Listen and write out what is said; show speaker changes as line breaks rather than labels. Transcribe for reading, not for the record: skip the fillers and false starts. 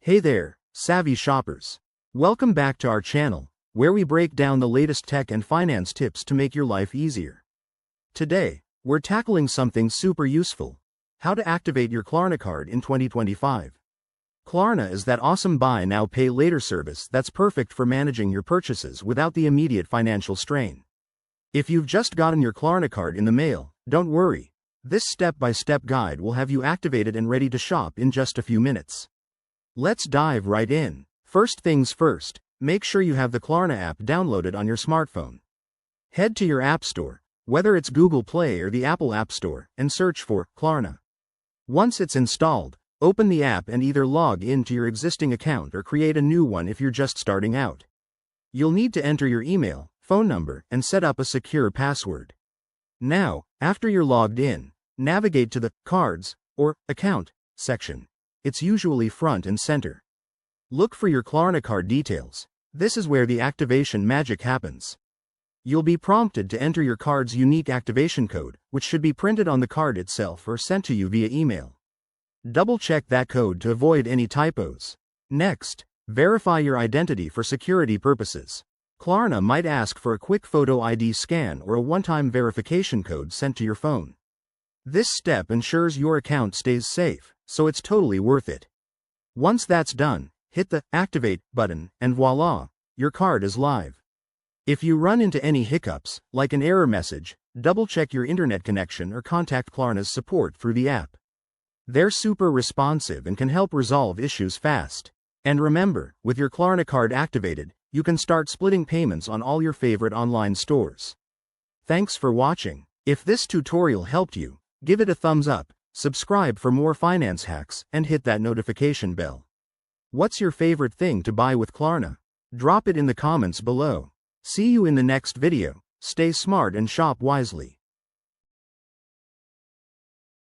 Hey there, savvy shoppers. Welcome back to our channel, where we break down the latest tech and finance tips to make your life easier. Today, we're tackling something super useful: how to activate your Klarna card in 2025. Klarna is that awesome buy now pay later service that's perfect for managing your purchases without the immediate financial strain. If you've just gotten your Klarna card in the mail, don't worry. This step-by-step guide will have you activated and ready to shop in just a few minutes. Let's dive right in. First things first, make sure you have the Klarna app downloaded on your smartphone. Head to your app store, whether it's Google Play or the Apple App Store, and search for Klarna. Once it's installed, open the app and either log in to your existing account or create a new one if you're just starting out. You'll need to enter your email, phone number, and set up a secure password. Now, after you're logged in, navigate to the Cards or Account section. It's usually front and center. Look for your Klarna card details. This is where the activation magic happens. You'll be prompted to enter your card's unique activation code, which should be printed on the card itself or sent to you via email. Double-check that code to avoid any typos. Next, verify your identity for security purposes. Klarna might ask for a quick photo ID scan or a one-time verification code sent to your phone. This step ensures your account stays safe, so it's totally worth it. Once that's done, hit the Activate button, and voila, your card is live. If you run into any hiccups, like an error message, double-check your internet connection or contact Klarna's support through the app. They're super responsive and can help resolve issues fast. And remember, with your Klarna card activated, you can start splitting payments on all your favorite online stores. Thanks for watching. If this tutorial helped you, give it a thumbs up, subscribe for more finance hacks, and hit that notification bell. What's your favorite thing to buy with Klarna? Drop it in the comments below. See you in the next video. Stay smart and shop wisely.